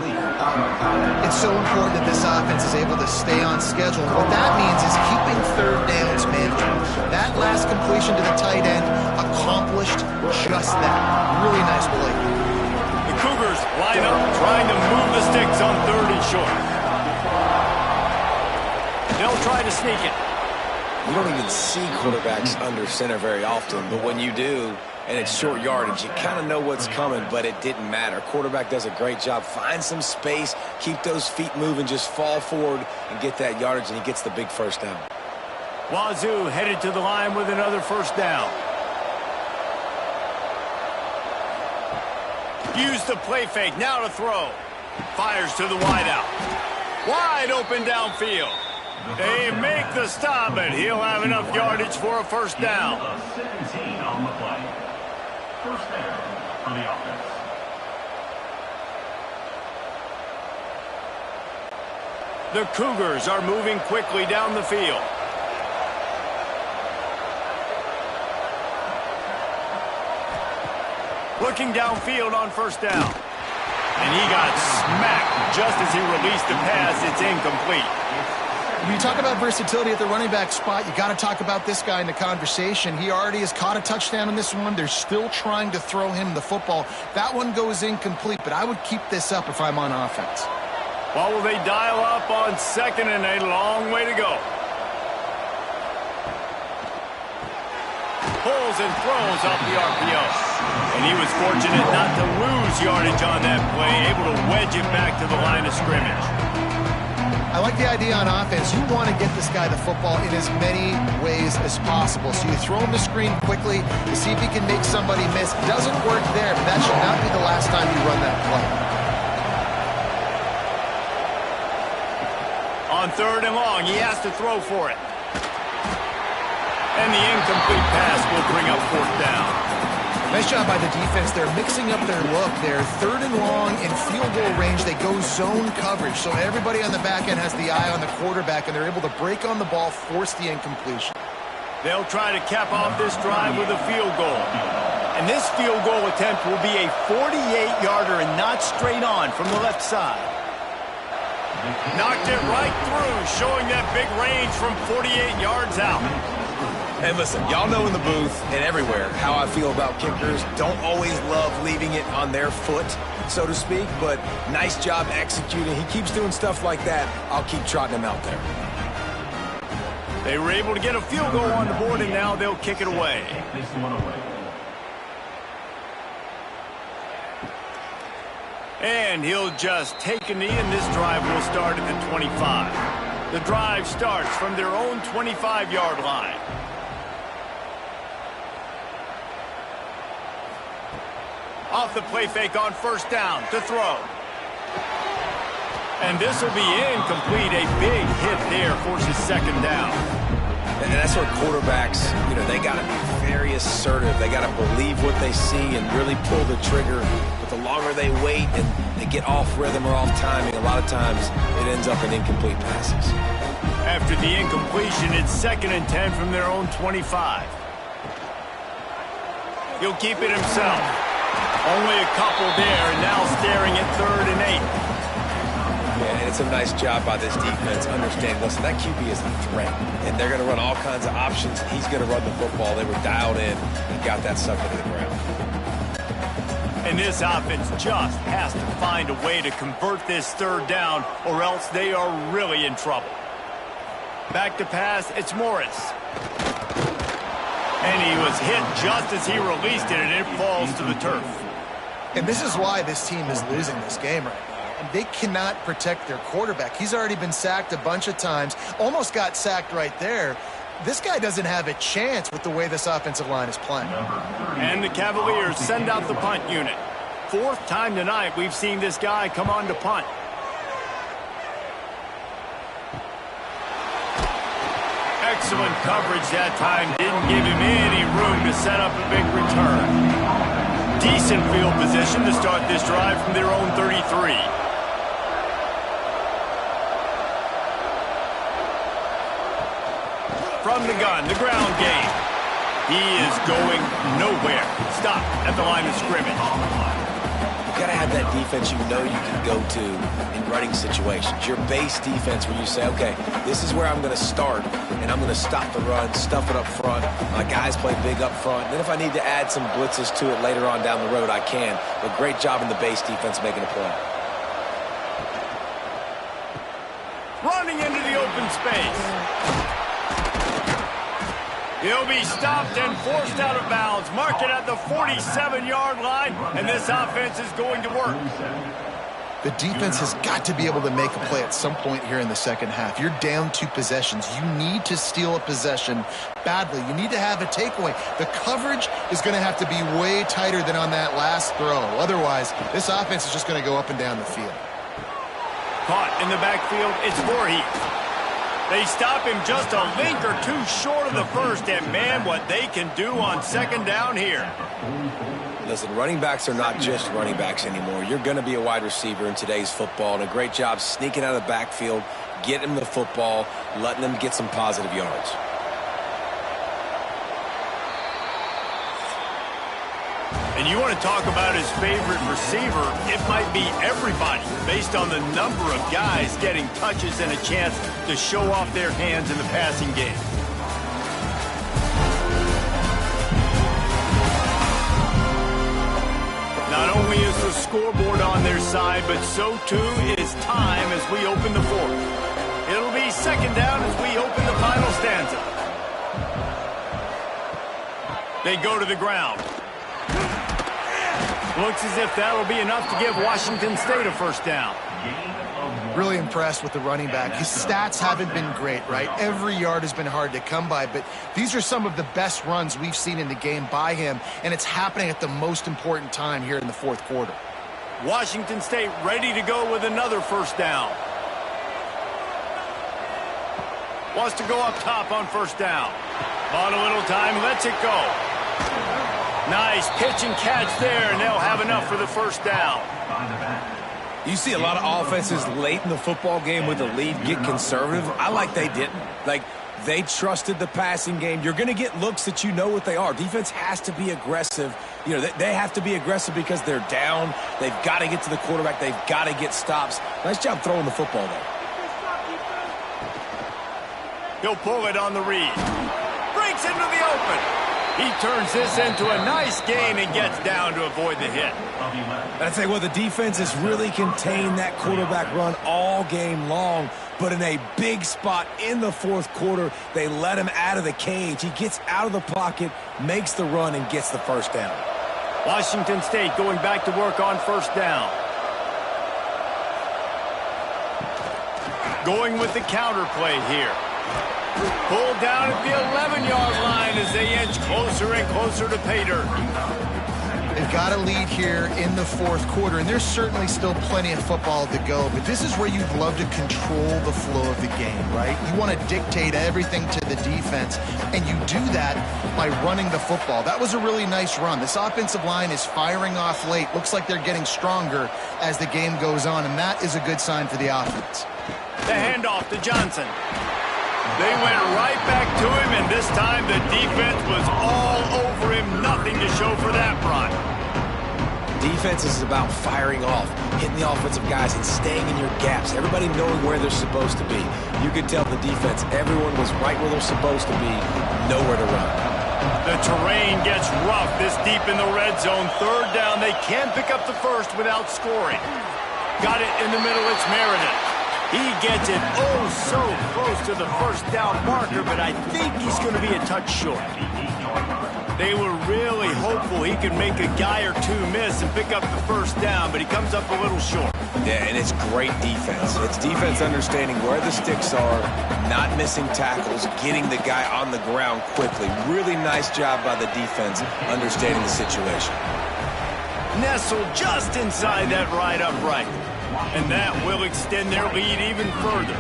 It's so important that this offense is able to stay on schedule. What that means is keeping 3rd downs manageable. That last completion to the tight end accomplished just that. Really nice play. The Cougars line up trying to move the sticks on 3rd and short. They'll try to sneak it. You don't even see quarterbacks under center very often, but when you do, and it's short yardage, you kind of know what's coming, but it didn't matter. Quarterback does a great job. Find some space, keep those feet moving, just fall forward and get that yardage, and he gets the big 1st down. Wazoo headed to the line with another 1st down. Use the play fake, now to throw. Fires to the wideout. Wide open downfield. They make the stop, but he'll have enough yardage for a 1st down. 17 on the play. 1st down for the offense. The Cougars are moving quickly down the field. Looking downfield on 1st down. And he got smacked just as he released the pass. It's incomplete. When you talk about versatility at the running back spot, you got to talk about this guy in the conversation. He already has caught a touchdown in this one. They're still trying to throw him the football. That one goes incomplete, but I would keep this up if I'm on offense. Well, will they dial up on 2nd and a long way to go? Pulls and throws off the RPO. And he was fortunate not to lose yardage on that play, able to wedge it back to the line of scrimmage. I like the idea on offense. You want to get this guy the football in as many ways as possible. So you throw him the screen quickly to see if he can make somebody miss. Doesn't work there, but that should not be the last time you run that play. On 3rd and long, he has to throw for it. And the incomplete pass will bring up 4th down. Nice job by the defense. They're mixing up their look. They're 3rd and long in field goal range. They go zone coverage. So everybody on the back end has the eye on the quarterback, and they're able to break on the ball, force the incompletion. They'll try to cap off this drive with a field goal. And this field goal attempt will be a 48-yarder and not straight on from the left side. Knocked it right through, showing that big range from 48 yards out. And listen, y'all know in the booth and everywhere how I feel about kickers. Don't always love leaving it on their foot, so to speak, but nice job executing. He keeps doing stuff like that. I'll keep trotting him out there. They were able to get a field goal on the board, and now they'll kick it away. This one away. And he'll just take a knee, and this drive will start at the 25. The drive starts from their own 25-yard line. Off the play fake on 1st down to throw. And this will be incomplete. A big hit there forces second down. And that's where quarterbacks, they got to be very assertive. They got to believe what they see and really pull the trigger. But the longer they wait and they get off rhythm or off timing, a lot of times it ends up in incomplete passes. After the incompletion, it's 2nd and 10 from their own 25. He'll keep it himself. Only a couple there, and now staring at 3rd and 8. Yeah, and it's a nice job by this defense understanding, listen, that QB is a threat, and they're going to run all kinds of options. He's going to run the football. They were dialed in and got that sucker to the ground. And this offense just has to find a way to convert this 3rd down, or else they are really in trouble. Back to pass, it's Morris. And he was hit just as he released it, and it falls to the turf. And this is why this team is losing this game right now. And they cannot protect their quarterback. He's already been sacked a bunch of times, almost got sacked right there. This guy doesn't have a chance with the way this offensive line is playing. And the Cavaliers send out the punt unit. 4th time tonight we've seen this guy come on to punt. Excellent coverage that time. Didn't give him any room to set up a big return. Decent field position to start this drive from their own 33. From the gun, the ground game. He is going nowhere. Stop at the line of scrimmage. You got to have that defense you can go to in running situations. Your base defense where you say, okay, this is where I'm going to start, and I'm going to stop the run, stuff it up front. My guys play big up front. Then if I need to add some blitzes to it later on down the road, I can. But great job in the base defense making a play. Running into the open space. He'll be stopped and forced out of bounds. Marked it at the 47-yard line, and this offense is going to work. The defense has got to be able to make a play at some point here in the second half. You're down 2 possessions. You need to steal a possession badly. You need to have a takeaway. The coverage is going to have to be way tighter than on that last throw. Otherwise, this offense is just going to go up and down the field. Caught in the backfield, it's Voorhees. They stop him just a link or 2 short of the first, and man, what they can do on 2nd down here. Listen, running backs are not just running backs anymore. You're going to be a wide receiver in today's football, and a great job sneaking out of the backfield, getting them the football, letting them get some positive yards. And you want to talk about his favorite receiver, it might be everybody based on the number of guys getting touches and a chance to show off their hands in the passing game. Not only is the scoreboard on their side, but so too is time as we open the 4th. It'll be 2nd down as we open the final stanza. They go to the ground. Looks as if that'll be enough to give Washington State a 1st down. Really impressed with the running back. His stats haven't been great, right? Every yard has been hard to come by, but these are some of the best runs we've seen in the game by him, and it's happening at the most important time here in the 4th quarter. Washington State ready to go with another 1st down. Wants to go up top on 1st down. Bought a little time, lets it go. Nice pitch and catch there, and they'll have enough for the 1st down. You see a lot of offenses late in the football game with the lead get conservative. I like they didn't. Like, they trusted the passing game. You're going to get looks that you know what they are. Defense has to be aggressive. They have to be aggressive because they're down. They've got to get to the quarterback. They've got to get stops. Nice job throwing the football there. He'll pull it on the read. Breaks into the open. He turns this into a nice gain and gets down to avoid the hit. I'd say, well, the defense has really contained that quarterback run all game long, but in a big spot in the 4th quarter, they let him out of the cage. He gets out of the pocket, makes the run, and gets the 1st down. Washington State going back to work on 1st down. Going with the counter play here. Pulled down at the 11-yard line as they inch closer and closer to pay dirt. They've got a lead here in the fourth quarter, and there's certainly still plenty of football to go, but this is where you'd love to control the flow of the game, right? You want to dictate everything to the defense, and you do that by running the football. That was a really nice run. This offensive line is firing off late. Looks like they're getting stronger as the game goes on, and that is a good sign for the offense. The handoff to Johnson. They went right back to him, and this time the defense was all over him. Nothing to show for that run. Defense is about firing off, hitting the offensive guys, and staying in your gaps. Everybody knowing where they're supposed to be. You could tell the defense, everyone was right where they're supposed to be, nowhere to run. The terrain gets rough this deep in the red zone. Third down, they can't pick up the first without scoring. Got it in the middle, it's Meredith. He gets it oh so close to the first down marker, but I think he's going to be a touch short. They were really hopeful he could make a guy or two miss and pick up the first down, but he comes up a little short. Yeah, and it's great defense. It's defense understanding where the sticks are, not missing tackles, getting the guy on the ground quickly. Really nice job by the defense understanding the situation. Nestled just inside that right upright. And that will extend their lead even further.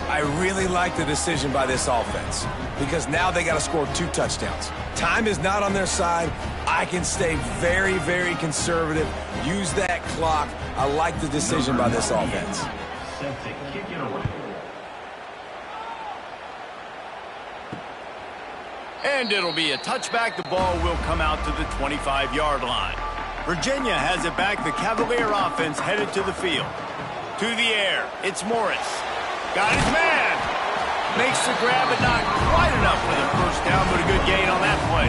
I really like the decision by this offense because now they got to score 2 touchdowns. Time is not on their side. I can stay very, very conservative. Use that clock. I like the decision by this offense. Set to kick it away. And it'll be a touchback. The ball will come out to the 25-yard line. Virginia has it back. The Cavalier offense headed to the field. To the air. It's Morris. Got his man. Makes the grab, but not quite enough for the first down, but a good gain on that play.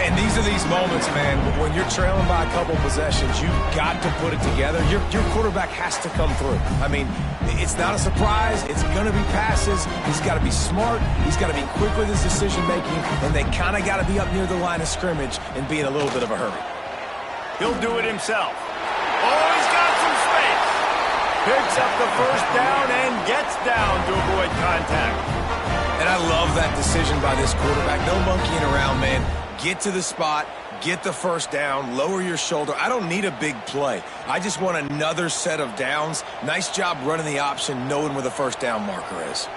And these are these moments, man, when you're trailing by a couple possessions, you've got to put it together. Your quarterback has to come through. I mean, it's not a surprise. It's going to be passes. He's got to be smart. He's got to be quick with his decision-making, and they kind of got to be up near the line of scrimmage and be in a little bit of a hurry. He'll do it himself. Oh, he's got some space. Picks up the first down and gets down to avoid contact. And I love that decision by this quarterback. No monkeying around, man. Get to the spot, get the first down, lower your shoulder. I don't need a big play. I just want another set of downs. Nice job running the option, knowing where the first down marker is.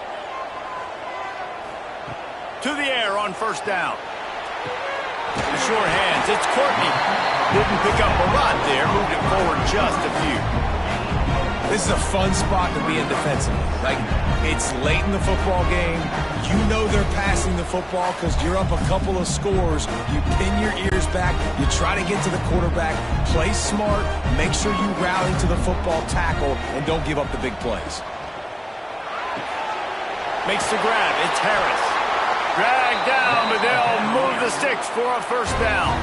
To the air on first down. The sure hands. It's Courtney. Didn't pick up a lot there. Moved it forward just a few. This is a fun spot to be in defensively. Like, it's late in the football game. You know they're passing the football because you're up a couple of scores. You pin your ears back. You try to get to the quarterback. Play smart. Make sure you rally to the football tackle and don't give up the big plays. Makes the grab. It's Harris. Dragged down, but they'll move the sticks for a first down.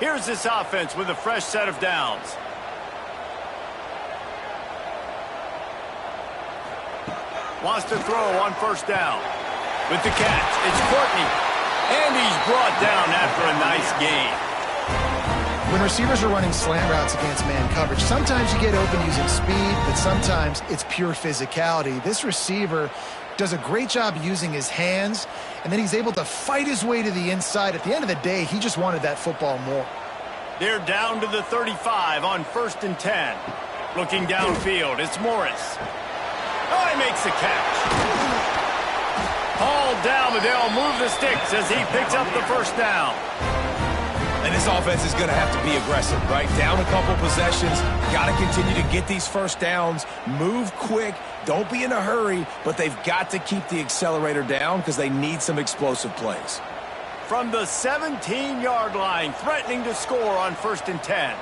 Here's this offense with a fresh set of downs. Wants to throw on first down. With the catch, it's Courtney. And he's brought down after a nice gain. When receivers are running slant routes against man coverage, sometimes you get open using speed, but sometimes it's pure physicality. This receiver does a great job using his hands, and then he's able to fight his way to the inside. At the end of the day, he just wanted that football more. They're down to the 35 on 1st and 10. Looking downfield, it's Morris. Oh, he makes the catch. Hauled down, but they'll move the sticks as he picks up the first down. And this offense is going to have to be aggressive, right? Down a couple possessions. Got to continue to get these first downs. Move quick. Don't be in a hurry, but they've got to keep the accelerator down because they need some explosive plays. From the 17-yard line, threatening to score on 1st and 10.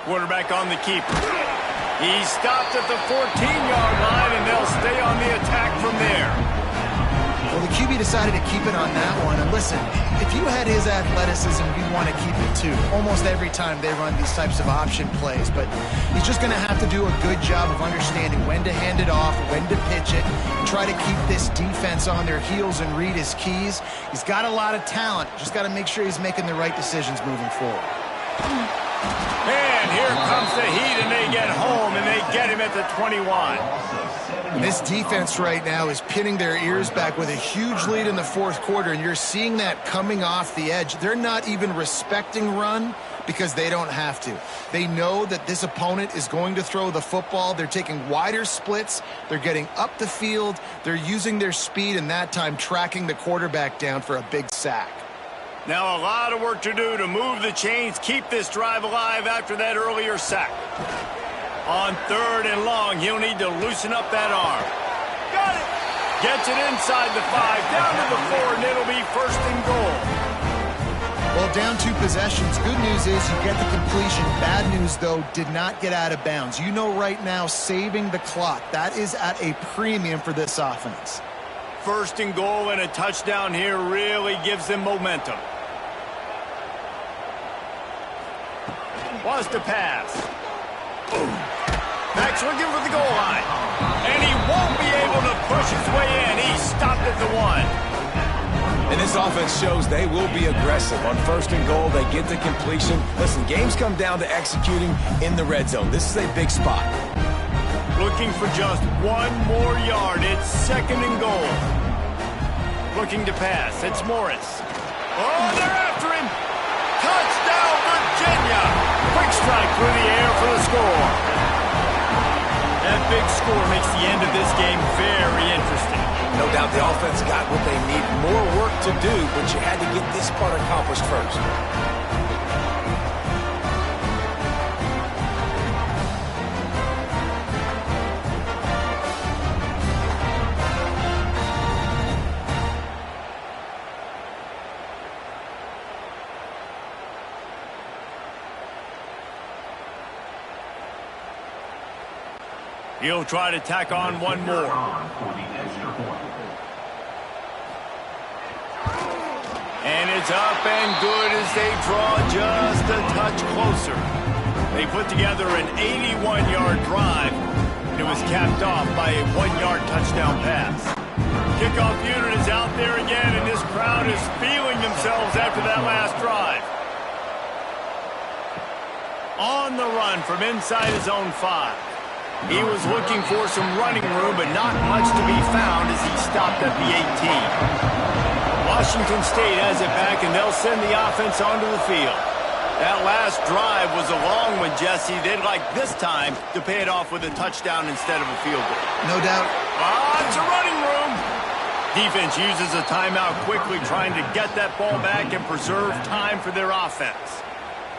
Quarterback on the keeper. He stopped at the 14-yard line, and they'll stay on the attack from there. Well, the QB decided to keep it on that one. And listen, if you had his athleticism, you'd want to keep it too. Almost every time they run these types of option plays. But he's just going to have to do a good job of understanding when to hand it off, when to pitch it, and try to keep this defense on their heels and read his keys. He's got a lot of talent. Just got to make sure he's making the right decisions moving forward. And here comes the heat, and they get home, and they get him at the 21. This defense right now is pinning their ears back with a huge lead in the fourth quarter, and you're seeing that coming off the edge. They're not even respecting run because they don't have to. They know that this opponent is going to throw the football. They're taking wider splits. They're getting up the field. They're using their speed, and that time tracking the quarterback down for a big sack. Now a lot of work to do to move the chains, keep this drive alive after that earlier sack. On 3rd and long, he'll need to loosen up that arm. Got it! Gets it inside the 5, down to the 4, and it'll be 1st and goal. Well, down 2 possessions. Good news is you get the completion. Bad news, though, did not get out of bounds. You know right now, saving the clock. That is at a premium for this offense. 1st and goal and a touchdown here really gives them momentum. Wants to pass. Max looking for the goal line. And he won't be able to push his way in. He stopped at the 1. And this offense shows they will be aggressive. On 1st and goal, they get the completion. Listen, games come down to executing in the red zone. This is a big spot. Looking for just 1 more yard. It's 2nd and goal. Looking to pass. It's Morris. Oh, they're after him. Touchdown, Virginia. Quick strike through the air for the score. That big score makes the end of this game very interesting. No doubt the offense got what they need. More work to do, but you had to get this part accomplished first. He'll try to tack on 1 more. And it's up and good as they draw just a touch closer. They put together an 81-yard drive. It was capped off by a 1-yard touchdown pass. Kickoff unit is out there again, and this crowd is feeling themselves after that last drive. On the run from inside his own 5. He was looking for some running room, but not much to be found as he stopped at the 18. Washington State has it back, and they'll send the offense onto the field. That last drive was a long one, Jesse. They'd like this time to pay it off with a touchdown instead of a field goal. No doubt. It's a running room. Defense uses a timeout quickly, trying to get that ball back and preserve time for their offense.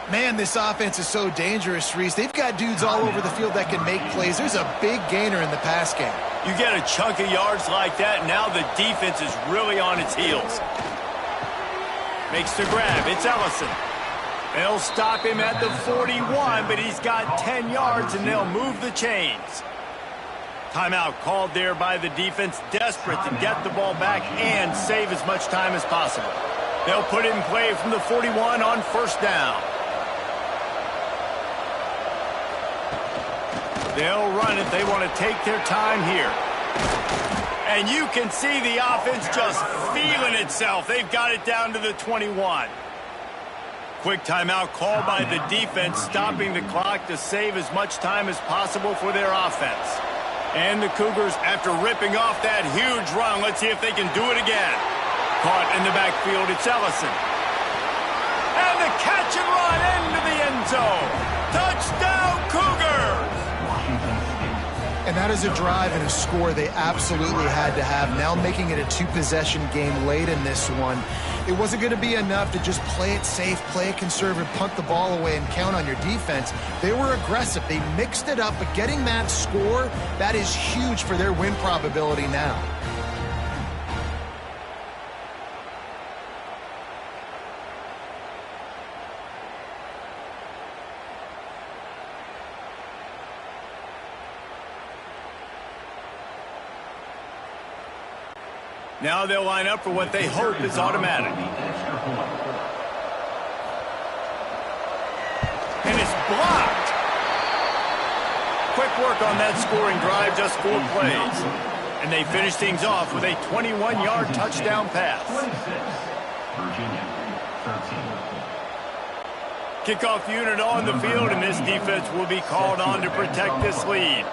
Man, this offense is so dangerous, Reese. They've got dudes all over the field that can make plays. There's a big gainer in the pass game. You get a chunk of yards like that, now the defense is really on its heels. Makes the grab. It's Ellison. They'll stop him at the 41, but he's got 10 yards, and they'll move the chains. Timeout called there by the defense, desperate to get the ball back and save as much time as possible. They'll put it in play from the 41 on 1st down. They'll run it. They want to take their time here. And you can see the offense just feeling itself. They've got it down to the 21. Quick timeout called by the defense, stopping the clock to save as much time as possible for their offense. And the Cougars, after ripping off that huge run, let's see if they can do it again. Caught in the backfield, it's Ellison. And the catch and run into the end zone. Touchdown, Cougars! And that is a drive and a score they absolutely had to have. Now making it a 2-possession game late in this one. It wasn't going to be enough to just play it safe, play it conservative, punt the ball away, and count on your defense. They were aggressive. They mixed it up, but getting that score, that is huge for their win probability now. Now they'll line up for what they hope is automatic. And it's blocked. Quick work on that scoring drive, just 4 plays. And they finish things off with a 21-yard touchdown pass. Kickoff unit on the field, and this defense will be called on to protect this lead.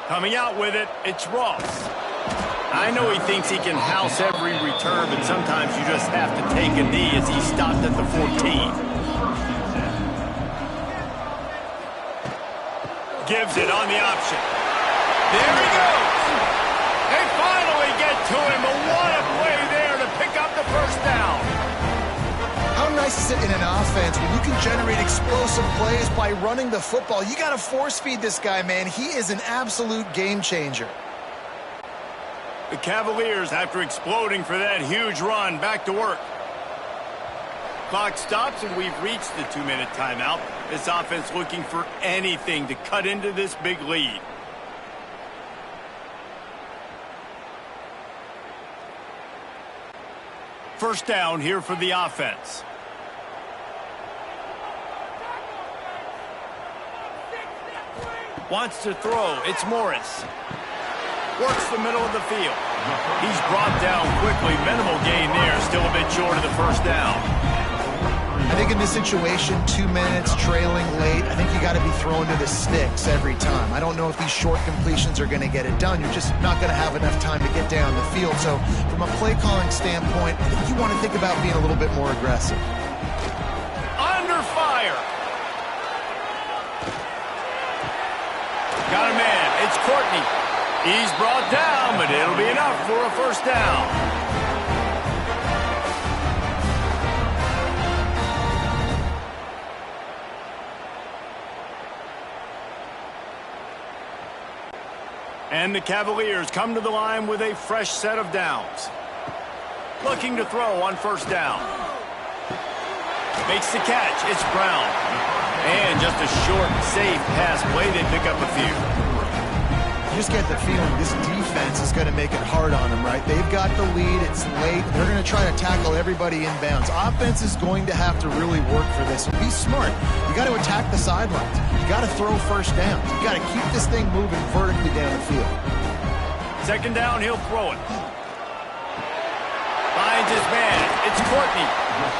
Coming out with it, it's Ross. I know he thinks he can house every return, but sometimes you just have to take a knee as he stopped at the 14. Gives it on the option. There he goes. They finally get to him, but what a play there to pick up the first down. How nice is it in an offense when you can generate explosive plays by running the football? You got to force feed this guy, man. He is an absolute game changer. The Cavaliers, after exploding for that huge run, back to work. Clock stops, and we've reached the 2-minute timeout. This offense looking for anything to cut into this big lead. First down here for the offense. Wants to throw. It's Morris. Works the middle of the field. He's brought down quickly. Minimal gain there. Still a bit short of the first down. I think in this situation, 2 minutes, trailing late, I think you got to be thrown to the sticks every time. I don't know if these short completions are going to get it done. You're just not going to have enough time to get down the field. So from a play calling standpoint, I think you want to think about being a little bit more aggressive. Under fire. Got a man. It's Courtney. He's brought down, but it'll be enough for a first down. And the Cavaliers come to the line with a fresh set of downs. Looking to throw on first down. Makes the catch. It's Brown. And just a short, safe pass play. They pick up a few. You just get the feeling this defense is going to make it hard on them, right? They've got the lead. It's late. They're going to try to tackle everybody inbounds. Offense is going to have to really work for this. Be smart. You got to attack the sidelines. You got to throw first downs. You got to keep this thing moving vertically down the field. Second down, he'll throw it. Finds his man. It's Courtney.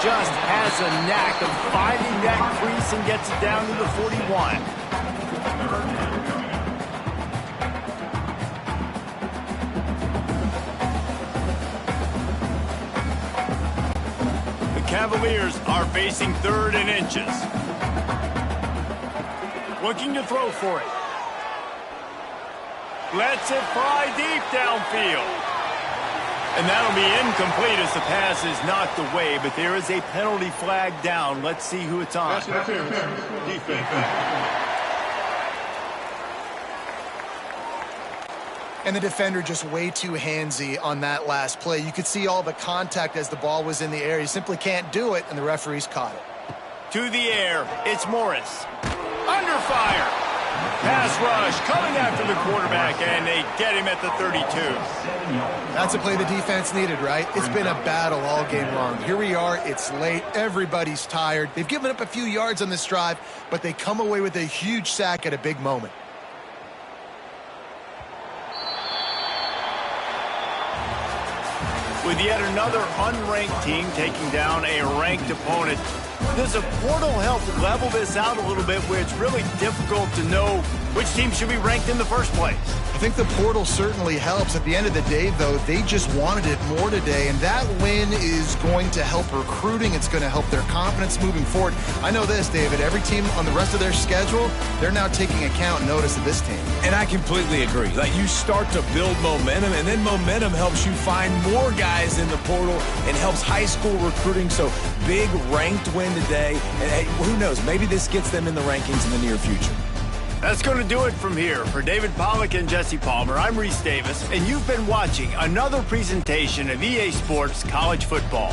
Just has a knack of finding that crease and gets it down to the 41. Cavaliers are facing 3rd and inches. Looking to throw for it. Lets it fly deep downfield. And that'll be incomplete as the pass is knocked away, but there is a penalty flag down. Let's see who it's on. Defense. And the defender just way too handsy on that last play. You could see all the contact as the ball was in the air. You simply can't do it, and the referees caught it. To the air, it's Morris. Under fire. Pass rush coming after the quarterback, and they get him at the 32. That's a play the defense needed, right? It's been a battle all game long. Here we are. It's late. Everybody's tired. They've given up a few yards on this drive, but they come away with a huge sack at a big moment. With yet another unranked team taking down a ranked opponent, does a portal help level this out a little bit where it's really difficult to know which team should be ranked in the first place? I think the portal certainly helps. At the end of the day, though, they just wanted it more today, and that win is going to help recruiting. It's going to help their confidence moving forward. I know this, David. Every team on the rest of their schedule, they're now taking account and notice of this team. And I completely agree. Like, you start to build momentum, and then momentum helps you find more guys in the portal and helps high school recruiting. So big ranked win today. And hey, who knows? Maybe this gets them in the rankings in the near future. That's going to do it from here. For David Pollack and Jesse Palmer, I'm Reese Davis, and you've been watching another presentation of EA Sports College Football.